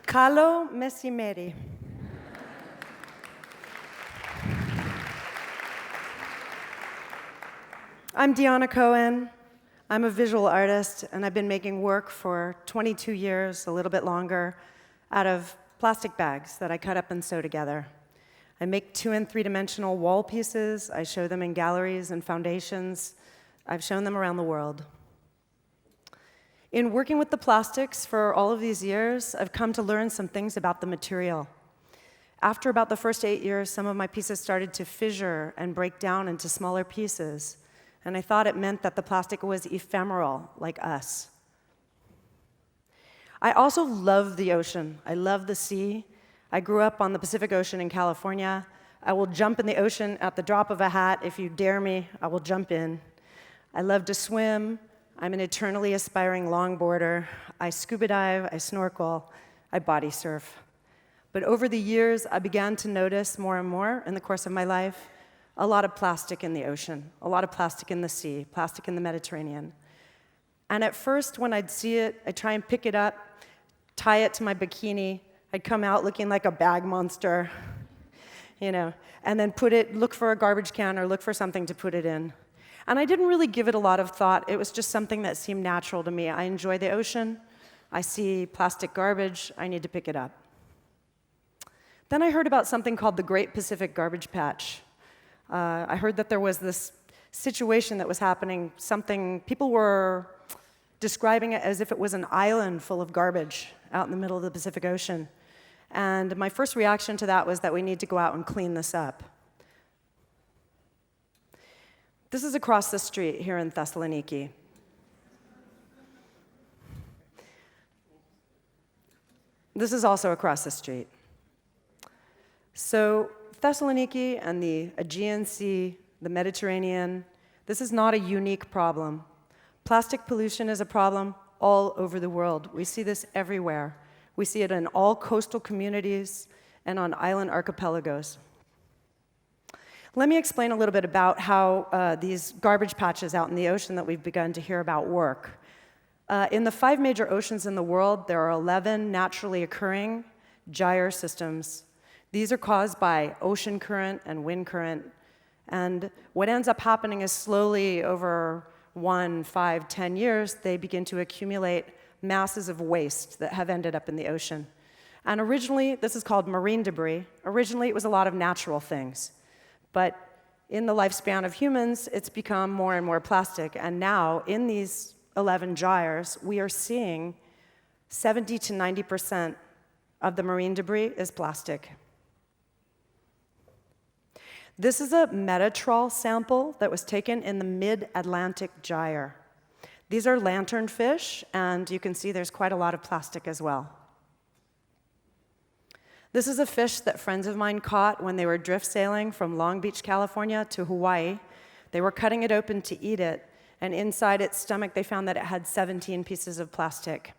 Kalo mesimeri. I'm Dianna Cohen. I'm a visual artist, and I've been making work for 22 years, a little bit longer, out of plastic bags that I cut up and sew together. I make 2- and 3-dimensional wall pieces. I show them in galleries and foundations. I've shown them around the world. In working with the plastics for all of these years, I've come to learn some things about the material. After about the first 8 years, some of my pieces started to fissure and break down into smaller pieces. And I thought it meant that the plastic was ephemeral, like us. I also love the ocean. I love the sea. I grew up on the Pacific Ocean in California. I will jump in the ocean at the drop of a hat. If you dare me, I will jump in. I love to swim. I'm an eternally aspiring longboarder. I scuba dive, I snorkel, I body surf. But over the years, I began to notice more and more in the course of my life a lot of plastic in the ocean, a lot of plastic in the sea, plastic in the Mediterranean. And at first, when I'd see it, I'd try and pick it up, tie it to my bikini. I'd come out looking like a bag monster, and then look for a garbage can or look for something to put it in. And I didn't really give it a lot of thought. It was just something that seemed natural to me. I enjoy the ocean. I see plastic garbage. I need to pick it up. Then I heard about something called the Great Pacific Garbage Patch. I heard that there was this situation that was happening, people were describing it as if it was an island full of garbage out in the middle of the Pacific Ocean. And my first reaction to that was that we need to go out and clean this up. This is across the street here in Thessaloniki. This is also across the street. So Thessaloniki and the Aegean Sea, the Mediterranean, this is not a unique problem. Plastic pollution is a problem all over the world. We see this everywhere. We see it in all coastal communities and on island archipelagos. Let me explain a little bit about how these garbage patches out in the ocean that we've begun to hear about work. In the 5 major oceans in the world, there are 11 naturally occurring gyre systems. These are caused by ocean current and wind current. And what ends up happening is slowly over 1, 5, 10 years, they begin to accumulate masses of waste that have ended up in the ocean. And originally, this is called marine debris. Originally, it was a lot of natural things. But in the lifespan of humans, it's become more and more plastic. And now, in these 11 gyres, we are seeing 70 to 90% of the marine debris is plastic. This is a metatrawl sample that was taken in the mid-Atlantic gyre. These are lanternfish, and you can see there's quite a lot of plastic as well. This is a fish that friends of mine caught when they were drift sailing from Long Beach, California to Hawaii. They were cutting it open to eat it, and inside its stomach they found that it had 17 pieces of plastic.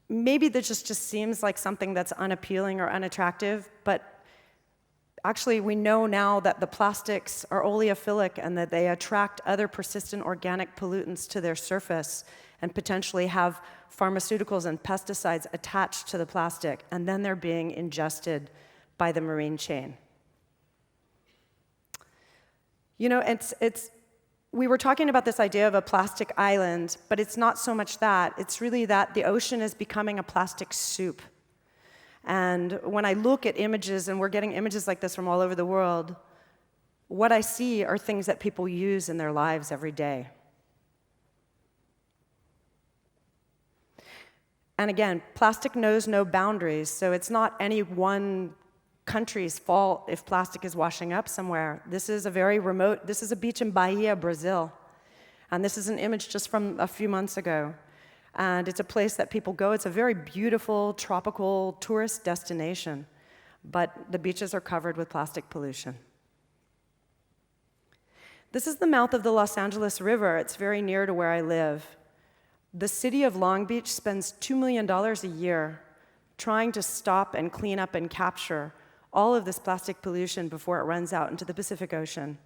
Maybe this just seems like something that's unappealing or unattractive, but actually, we know now that the plastics are oleophilic and that they attract other persistent organic pollutants to their surface and potentially have pharmaceuticals and pesticides attached to the plastic, and then they're being ingested by the marine chain. We were talking about this idea of a plastic island, but it's not so much that. It's really that the ocean is becoming a plastic soup. And when I look at images, and we're getting images like this from all over the world, what I see are things that people use in their lives every day. And again, plastic knows no boundaries, so it's not any one country's fault if plastic is washing up somewhere. This is a beach in Bahia, Brazil. And this is an image just from a few months ago. And it's a place that people go. It's a very beautiful, tropical tourist destination. But the beaches are covered with plastic pollution. This is the mouth of the Los Angeles River. It's very near to where I live. The city of Long Beach spends $2 million a year trying to stop and clean up and capture all of this plastic pollution before it runs out into the Pacific Ocean.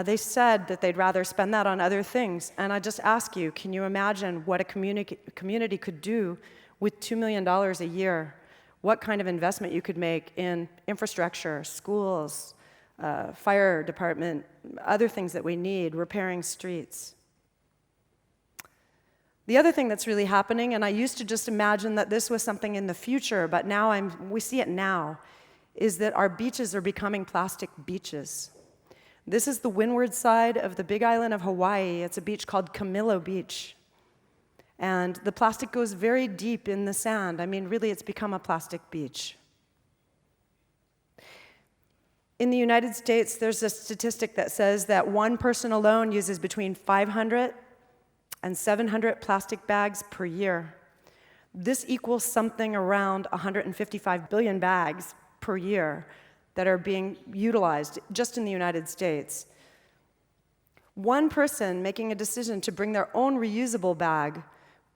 They said that they'd rather spend that on other things. And I just ask you, can you imagine what a community could do with $2 million a year, what kind of investment you could make in infrastructure, schools, fire department, other things that we need, repairing streets. The other thing that's really happening, and I used to just imagine that this was something in the future, but now we see it now, is that our beaches are becoming plastic beaches. This is the windward side of the big island of Hawaii. It's a beach called Camilo Beach. And the plastic goes very deep in the sand. I mean, really, it's become a plastic beach. In the United States, there's a statistic that says that one person alone uses between 500 and 700 plastic bags per year. This equals something around 155 billion bags per year that are being utilized just in the United States. One person making a decision to bring their own reusable bag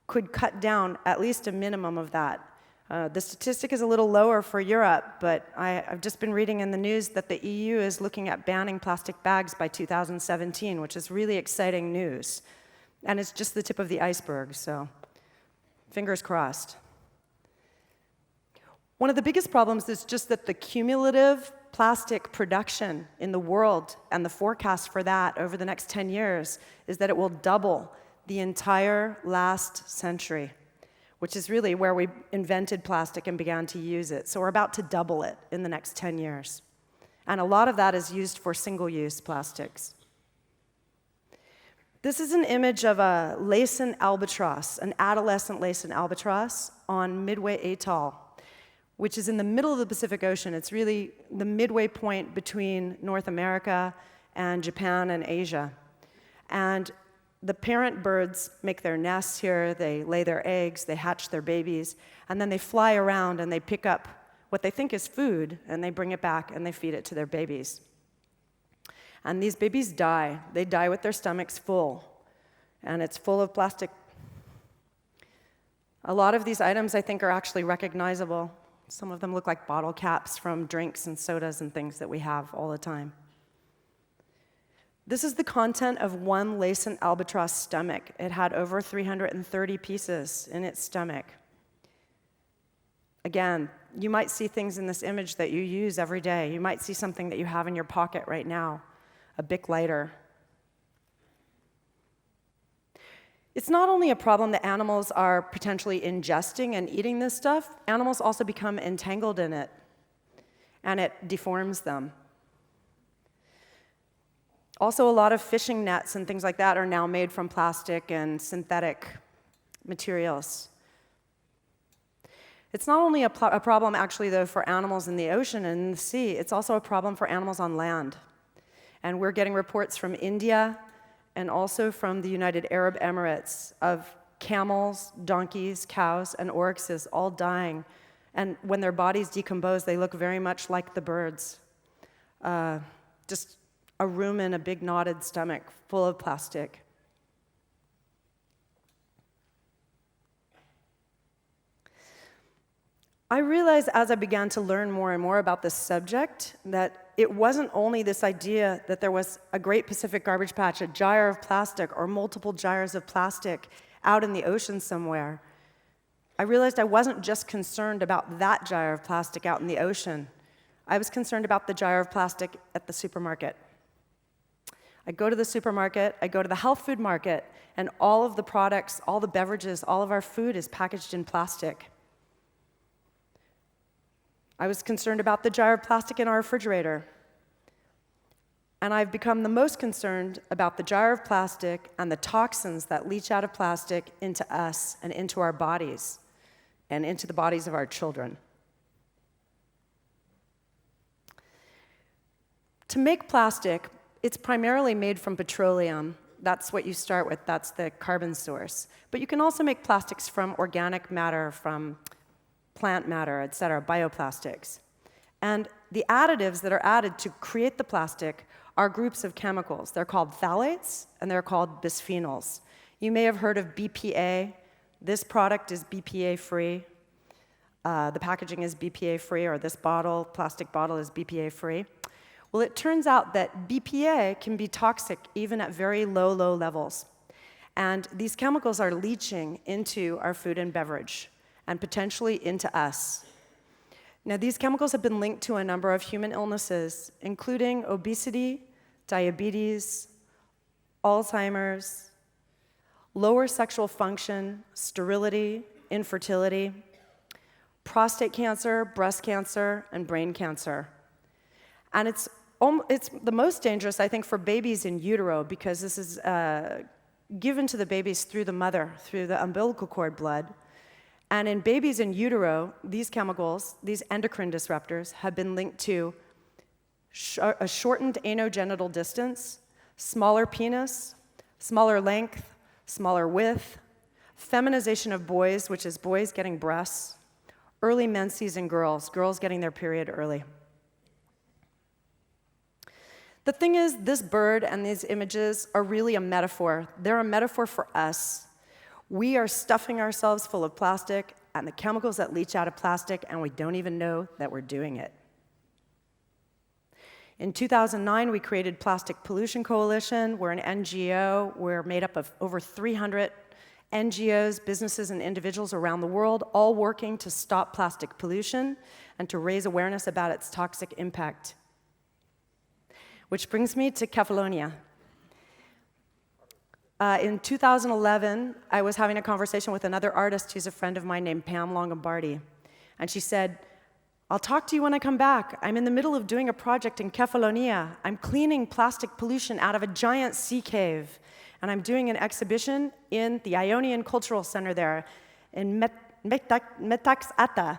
could cut down at least a minimum of that. The statistic is a little lower for Europe, but I've just been reading in the news that the EU is looking at banning plastic bags by 2017, which is really exciting news. And it's just the tip of the iceberg, so fingers crossed. One of the biggest problems is just that the cumulative plastic production in the world and the forecast for that over the next 10 years is that it will double the entire last century, which is really where we invented plastic and began to use it. So we're about to double it in the next 10 years. And a lot of that is used for single-use plastics. This is an image of a Laysan albatross, an adolescent Laysan albatross on Midway Atoll, which is in the middle of the Pacific Ocean. It's really the midway point between North America and Japan and Asia. And the parent birds make their nests here, they lay their eggs, they hatch their babies, and then they fly around and they pick up what they think is food, and they bring it back and they feed it to their babies. And these babies die. They die with their stomachs full, and it's full of plastic. A lot of these items, I think, are actually recognizable. Some of them look like bottle caps from drinks and sodas and things that we have all the time. This is the content of one Laysan albatross stomach. It had over 330 pieces in its stomach. Again, you might see things in this image that you use every day. You might see something that you have in your pocket right now, a Bic lighter. It's not only a problem that animals are potentially ingesting and eating this stuff, animals also become entangled in it, and it deforms them. Also, a lot of fishing nets and things like that are now made from plastic and synthetic materials. It's not only a problem, actually, though, for animals in the ocean and in the sea. It's also a problem for animals on land. And we're getting reports from India and also from the United Arab Emirates of camels, donkeys, cows, and oryxes all dying. And when their bodies decompose, they look very much like the birds. Just a rumen, a big knotted stomach full of plastic. I realized as I began to learn more and more about this subject that it wasn't only this idea that there was a great Pacific garbage patch, a gyre of plastic, or multiple gyres of plastic out in the ocean somewhere. I realized I wasn't just concerned about that gyre of plastic out in the ocean. I was concerned about the gyre of plastic at the supermarket. I go to the supermarket, I go to the health food market, and all of the products, all the beverages, all of our food is packaged in plastic. I was concerned about the jar of plastic in our refrigerator. And I've become the most concerned about the jar of plastic and the toxins that leach out of plastic into us and into our bodies and into the bodies of our children. To make plastic, it's primarily made from petroleum. That's what you start with. That's the carbon source. But you can also make plastics from organic matter, from plant matter, et cetera, bioplastics. And the additives that are added to create the plastic are groups of chemicals. They're called phthalates, and they're called bisphenols. You may have heard of BPA. This product is BPA-free. The packaging is BPA-free, or this bottle, plastic bottle, is BPA-free. Well, it turns out that BPA can be toxic even at very low levels. And these chemicals are leaching into our food and beverage. and potentially into us. Now, these chemicals have been linked to a number of human illnesses, including obesity, diabetes, Alzheimer's, lower sexual function, sterility, infertility, prostate cancer, breast cancer, and brain cancer. And it's the most dangerous, I think, for babies in utero, because this is given to the babies through the mother, through the umbilical cord blood. And in babies in utero, these chemicals, these endocrine disruptors, have been linked to a shortened anogenital distance, smaller penis, smaller length, smaller width, feminization of boys, which is boys getting breasts, early menses in girls, girls getting their period early. The thing is, this bird and these images are really a metaphor. They're a metaphor for us. We are stuffing ourselves full of plastic and the chemicals that leach out of plastic, and we don't even know that we're doing it. In 2009, we created Plastic Pollution Coalition. We're an NGO. We're made up of over 300 NGOs, businesses, and individuals around the world, all working to stop plastic pollution and to raise awareness about its toxic impact. Which brings me to Kefalonia. In 2011, I was having a conversation with another artist who's a friend of mine named Pam Longobardi. And she said, "I'll talk to you when I come back. I'm in the middle of doing a project in Kefalonia. I'm cleaning plastic pollution out of a giant sea cave. And I'm doing an exhibition in the Ionian Cultural Center there in Metaxata.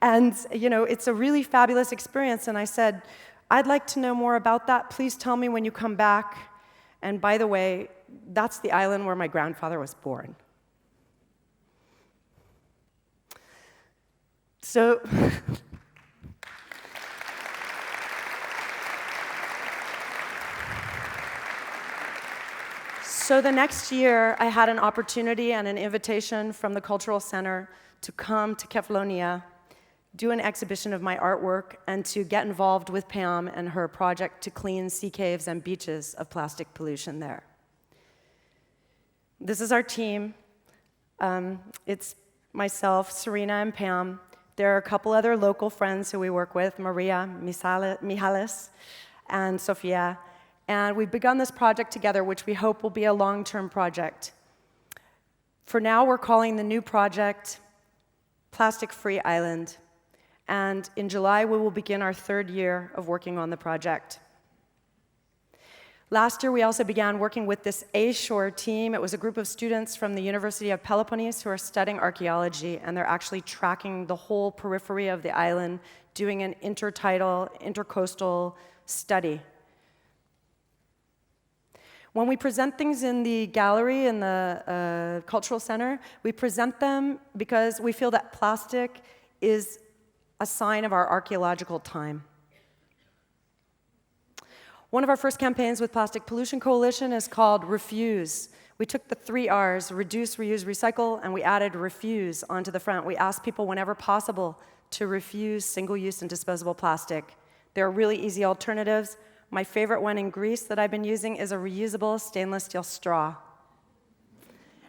And it's a really fabulous experience." And I said, "I'd like to know more about that. Please tell me when you come back. And by the way, that's the island where my grandfather was born." So the next year, I had an opportunity and an invitation from the Cultural Center to come to Kefalonia, do an exhibition of my artwork, and to get involved with Pam and her project to clean sea caves and beaches of plastic pollution there. This is our team. It's myself, Serena, and Pam. There are a couple other local friends who we work with, Maria Mihalis and Sofia. And we've begun this project together, which we hope will be a long-term project. For now, we're calling the new project Plastic Free Island. And in July, we will begin our 3rd year of working on the project. Last year, we also began working with this A-Shore team. It was a group of students from the University of Peloponnese who are studying archaeology, and they're actually tracking the whole periphery of the island, doing an intertidal, intercoastal study. When we present things in the gallery in the Cultural Center, we present them because we feel that plastic is a sign of our archaeological time. One of our first campaigns with Plastic Pollution Coalition is called Refuse. We took the 3 R's, reduce, reuse, recycle, and we added refuse onto the front. We asked people whenever possible to refuse single-use and disposable plastic. There are really easy alternatives. My favorite one in Greece that I've been using is a reusable stainless steel straw.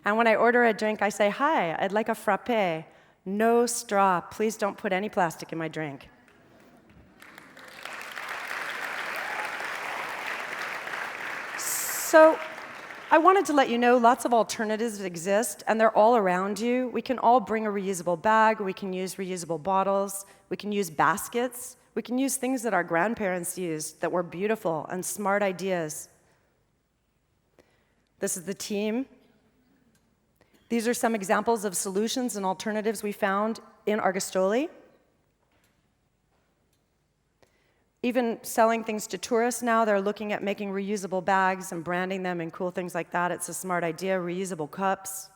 And when I order a drink, I say, "Hi, I'd like a frappé. No straw. Please don't put any plastic in my drink." So I wanted to let you know lots of alternatives exist, and they're all around you. We can all bring a reusable bag. We can use reusable bottles. We can use baskets. We can use things that our grandparents used that were beautiful and smart ideas. This is the team. These are some examples of solutions and alternatives we found in Argostoli. Even selling things to tourists now, they're looking at making reusable bags and branding them and cool things like that. It's a smart idea, reusable cups.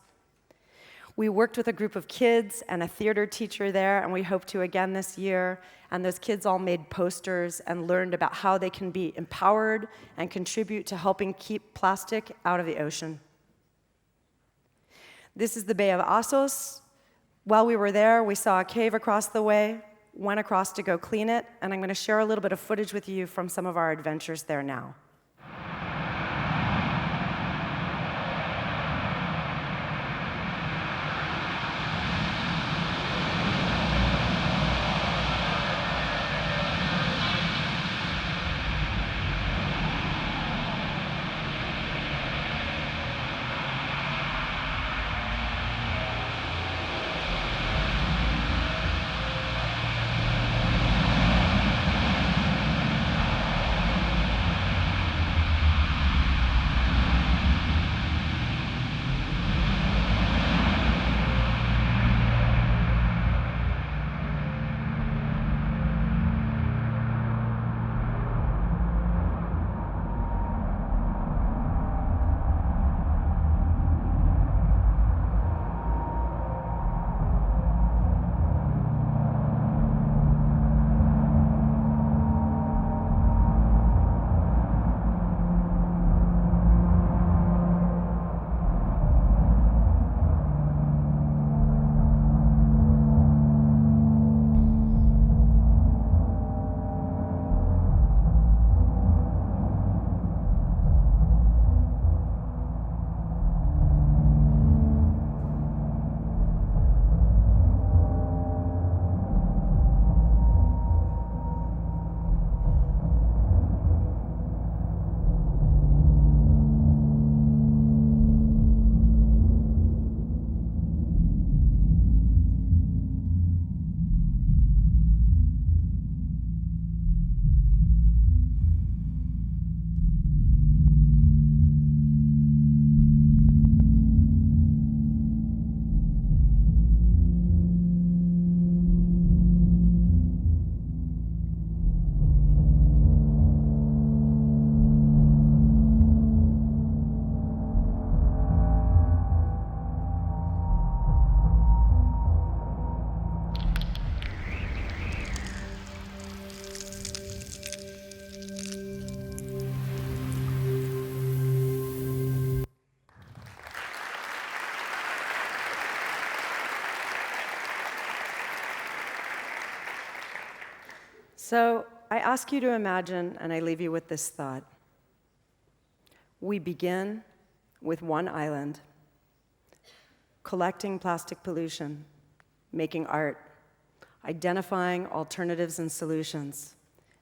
We worked with a group of kids and a theater teacher there, and we hope to again this year. And those kids all made posters and learned about how they can be empowered and contribute to helping keep plastic out of the ocean. This is the Bay of Assos. While we were there, we saw a cave across the way, went across to go clean it, and I'm going to share a little bit of footage with you from some of our adventures there now. So I ask you to imagine, and I leave you with this thought. We begin with one island, collecting plastic pollution, making art, identifying alternatives and solutions,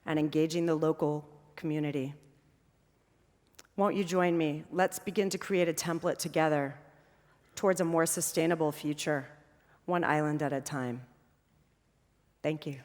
and engaging the local community. Won't you join me? Let's begin to create a template together towards a more sustainable future, one island at a time. Thank you.